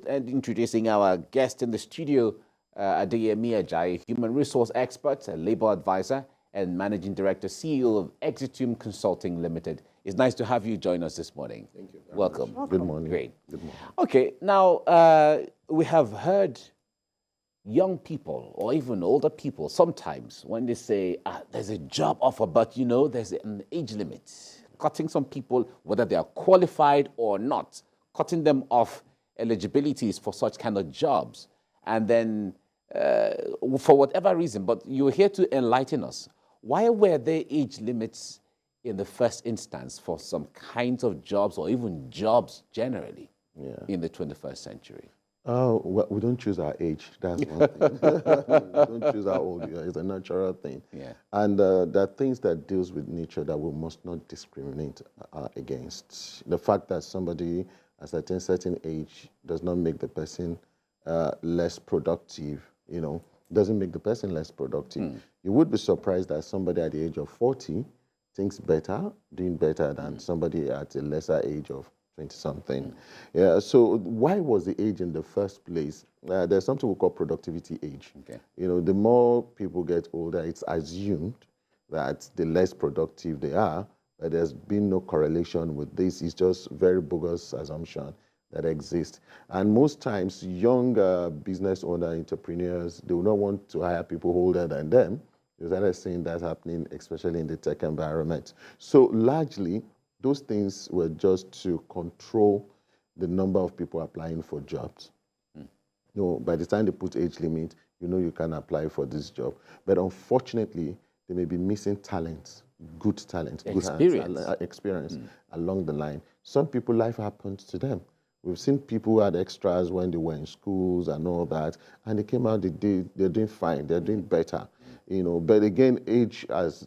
And introducing our guest in the studio, Adeyemi Ajayi, human resource expert, a labor advisor, and managing director, CEO of Exitum Consulting Limited. It's nice to have you join us this morning. Thank you. Welcome. Good morning. Great. Good morning. Okay, now we have heard young people or even older people sometimes when they say, there's a job offer, but there's an age limit, cutting some people, whether they are qualified or not, cutting them off eligibilities for such kind of jobs. And then for whatever reason, but you're here to enlighten us. Why were there age limits in the first instance for some kinds of jobs or even jobs generally in the 21st century? Well, we don't choose our age. That's one thing. We don't choose how old you are. It's a natural thing. Yeah. And there are things that deals with nature that we must not discriminate against. The fact that somebody at a certain age does not make the person less productive, doesn't make the person less productive. You would be surprised that somebody at the age of 40 thinks better, doing better than somebody at a lesser age of 20-something. Yeah, so why was the age in the first place? There's something we call productivity age. Okay. The more people get older, it's assumed that the less productive they are, but there's been no correlation with this. It's just very bogus assumption that exists. And most times, young business owner entrepreneurs, they will not want to hire people older than them. Because I've seen that happening, especially in the tech environment. So largely, those things were just to control the number of people applying for jobs. By the time they put age limit, you can apply for this job. But unfortunately, they may be missing talents, good talent, experience along the line. Some people, life happens to them. We've seen people who had extras when they were in schools and all that, and they came out, they're doing fine, they're doing better. But again, age has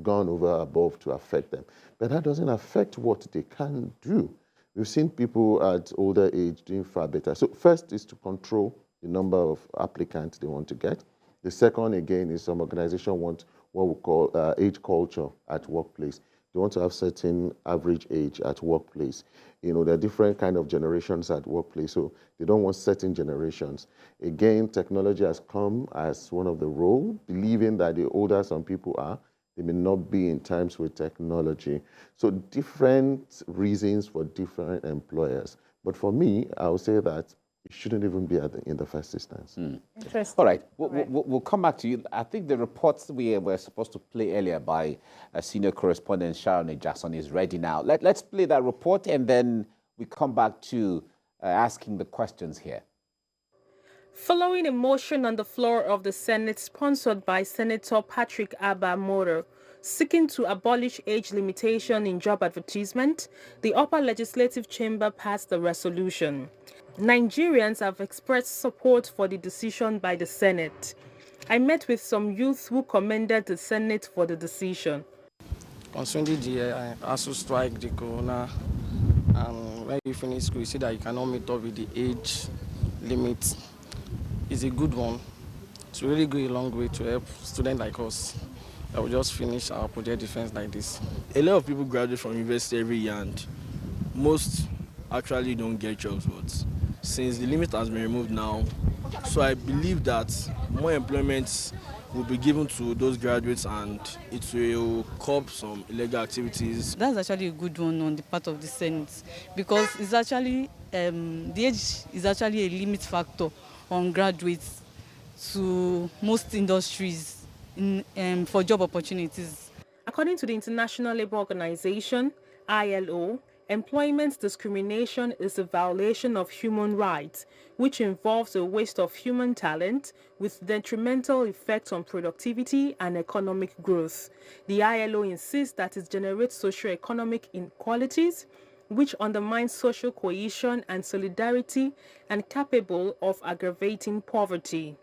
gone over above to affect them. But that doesn't affect what they can do. We've seen people at older age doing far better. So first is to control the number of applicants they want to get. The second, again, is some organizations want what we call age culture at workplace. They want to have certain average age at workplace. There are different kind of generations at workplace, so they don't want certain generations. Again, technology has come as one of the roles, believing that the older some people are, they may not be in times with technology. So different reasons for different employers. But for me, I would say that it shouldn't even be in the first instance. Interesting. All right. We'll come back to you. I think the reports we were supposed to play earlier by senior correspondent Sharon Jackson is ready now. Let's play that report and then we come back to asking the questions here. Following a motion on the floor of the Senate sponsored by Senator Patrick Abba Motor, seeking to abolish age limitation in job advertisement, the upper legislative chamber passed the resolution. Nigerians have expressed support for the decision by the Senate. I met with some youth who commended the Senate for the decision. Concerning the ASU strike, the corona, and when you finish school, you see that you cannot meet up with the age limit. It's a good one. It's really go a long way to help students like us that will just finish our project defense like this. A lot of people graduate from university every year and most actually don't get jobs, but since the limit has been removed now, so I believe that more employment will be given to those graduates and it will curb some illegal activities. That's actually a good one on the part of the Senate because it's actually, the age is actually a limit factor on graduates to most industries for job opportunities. According to the International Labour Organization, ILO, employment discrimination is a violation of human rights, which involves a waste of human talent with detrimental effects on productivity and economic growth. The ILO insists that it generates socio-economic inequalities, which undermines social cohesion and solidarity and capable of aggravating poverty.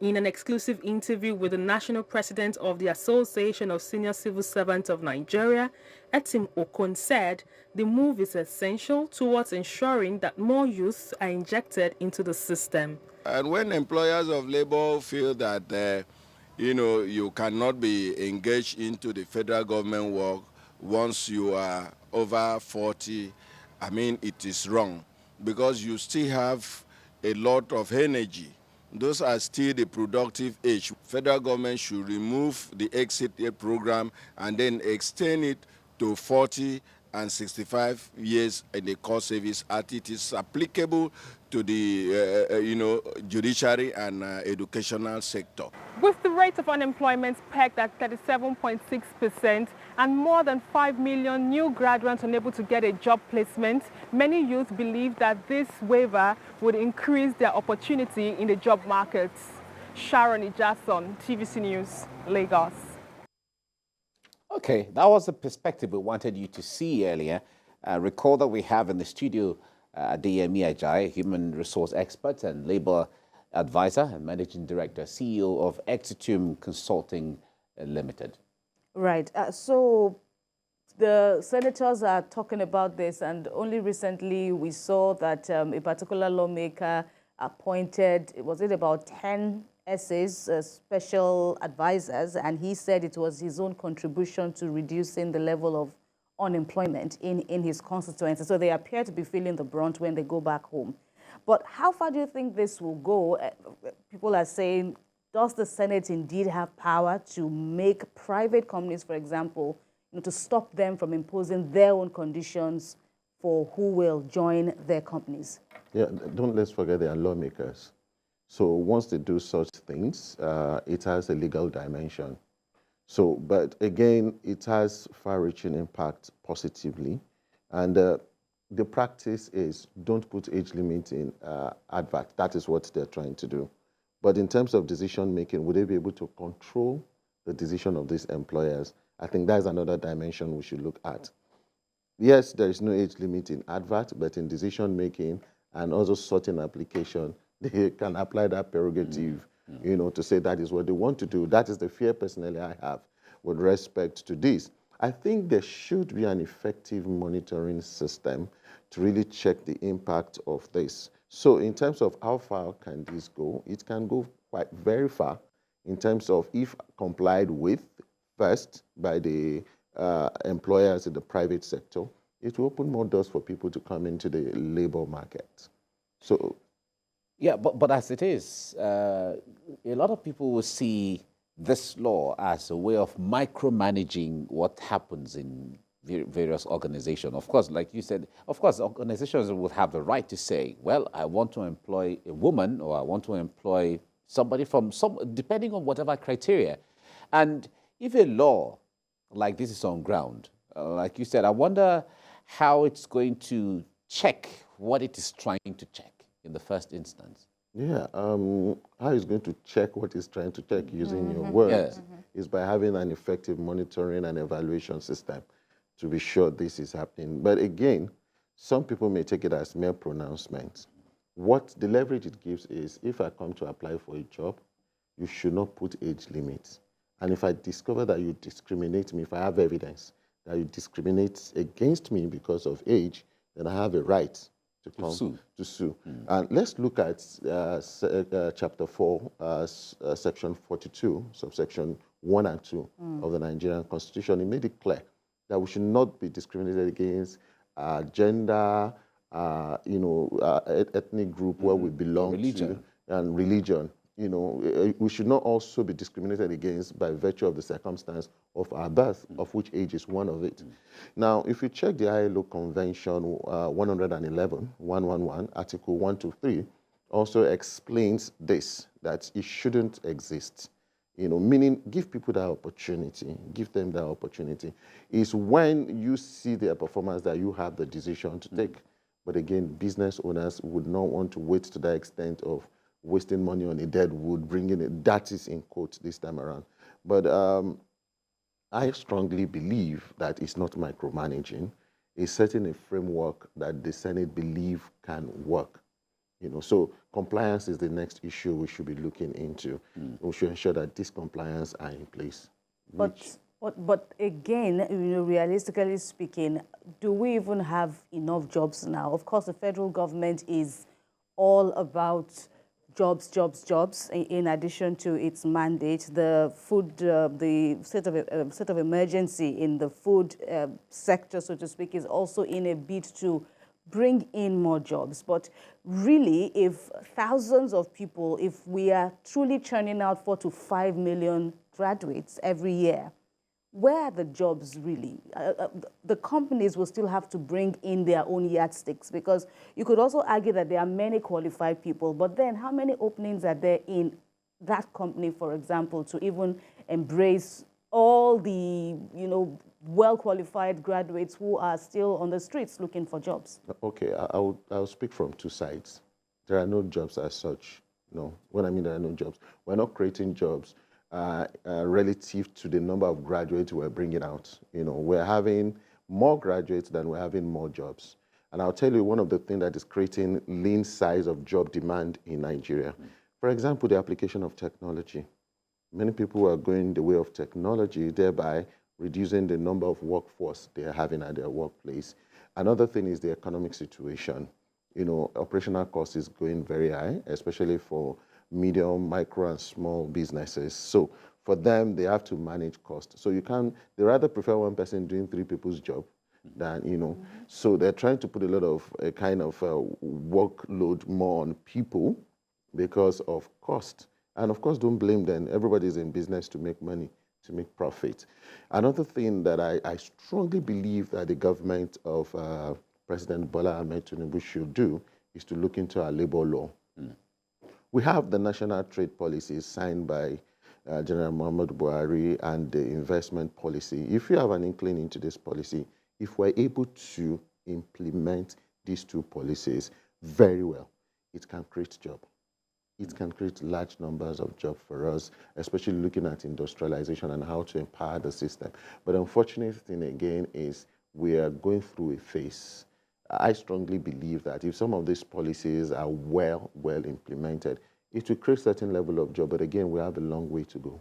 In an exclusive interview with the national president of the Association of Senior Civil Servants of Nigeria, Etim Okon said the move is essential towards ensuring that more youth are injected into the system. And when employers of labor feel that you cannot be engaged into the federal government work once you are over 40, I mean, it is wrong because you still have a lot of energy. Those are still the productive age. Federal government should remove the exit age program and then extend it to 40 and 65 years in the court service as it is applicable to the judiciary and educational sector. With the rate of unemployment pegged at 37.6% and more than 5 million new graduates unable to get a job placement, many youth believe that this waiver would increase their opportunity in the job market. Sharon Ijason, TVC News, Lagos. Okay, that was the perspective we wanted you to see earlier. Recall that we have in the studio Adeyemi Ajayi, human resource expert and labor advisor and managing director, CEO of Exitum Consulting Limited. Right. So the senators are talking about this, and only recently we saw that a particular lawmaker appointed, was it about 10 essays, special advisors, and he said it was his own contribution to reducing the level of unemployment in his constituency. So they appear to be feeling the brunt when they go back home. But how far do you think this will go? People are saying, does the Senate indeed have power to make private companies, for example, to stop them from imposing their own conditions for who will join their companies? Yeah, let's forget they are lawmakers. So once they do such things, it has a legal dimension. So, but again, it has far-reaching impact positively. And the practice is don't put age limit in advert. That is what they're trying to do. But in terms of decision making, would they be able to control the decision of these employers? I think that's another dimension we should look at. Yes, there is no age limit in advert, but in decision making and also certain application, they can apply that prerogative, to say that is what they want to do. That is the fear personally I have with respect to this. I think there should be an effective monitoring system to really check the impact of this. So in terms of how far can this go, it can go quite very far in terms of if complied with first by the employers in the private sector, it will open more doors for people to come into the labor market. So, yeah, but as it is, a lot of people will see this law as a way of micromanaging what happens in various organizations. Of course, like you said, of course, organizations will have the right to say, well, I want to employ a woman or I want to employ somebody from depending on whatever criteria. And if a law like this is on ground, like you said, I wonder how it's going to check what it is trying to check in the first instance. Yeah, how it's going to check what it's trying to check using your words is by having an effective monitoring and evaluation system to be sure this is happening. But again, some people may take it as mere pronouncements. What the leverage it gives is, if I come to apply for a job, you should not put age limits. And if I discover that you discriminate me, if I have evidence that you discriminate against me because of age, then I have a right to sue. And let's look at Chapter 4, Section 42, subsection 1 and 2 of the Nigerian Constitution. It made it clear that we should not be discriminated against gender, ethnic group where we belong to, and religion. We should not also be discriminated against by virtue of the circumstance of our birth, of which age is one of it. Now, if you check the ILO Convention 111, Article 123, also explains this, that it shouldn't exist. Meaning give people that opportunity, give them that opportunity. Is when you see their performance that you have the decision to take. But again, business owners would not want to wait to the extent of wasting money on a dead wood, bringing it. That is in quotes this time around. But I strongly believe that it's not micromanaging. It's setting a framework that the Senate believe can work. So compliance is the next issue we should be looking into. We should ensure that these compliance are in place. But again, realistically speaking, do we even have enough jobs now? Of course, the federal government is all about jobs, in addition to its mandate. The food, the state of emergency in the food sector, so to speak, is also in a bid to bring in more jobs. But really, if thousands of people, if we are truly churning out 4 to 5 million graduates every year, where are the jobs really? The companies will still have to bring in their own yardsticks, because you could also argue that there are many qualified people, but then how many openings are there in that company, for example, to even embrace all the, well-qualified graduates who are still on the streets looking for jobs? Okay, I'll speak from two sides. There are no jobs as such. No, when I mean there are no jobs, we're not creating jobs relative to the number of graduates we're bringing out. We're having more graduates than we're having more jobs. And I'll tell you one of the things that is creating lean size of job demand in Nigeria. For example, the application of technology. Many people are going the way of technology, thereby reducing the number of workforce they are having at their workplace. Another thing is the economic situation. Operational cost is going very high, especially for medium, micro, and small businesses. So for them, they have to manage cost. So they rather prefer one person doing 3 people's job than, so they're trying to put a lot of a kind of workload more on people because of cost. And of course, don't blame them. Everybody's in business to make money, to make profit. Another thing that I strongly believe that the government of President Bola Ahmed Tinubu should do is to look into our labor law. We have the national trade policies signed by General Muhammadu Buhari and the investment policy. If you have an inkling into this policy, if we're able to implement these 2 policies very well, it can create jobs. It can create large numbers of jobs for us, especially looking at industrialization and how to empower the system. But the unfortunate thing again is we are going through a phase. I strongly believe that if some of these policies are well implemented, it will create a certain level of job. But again, we have a long way to go.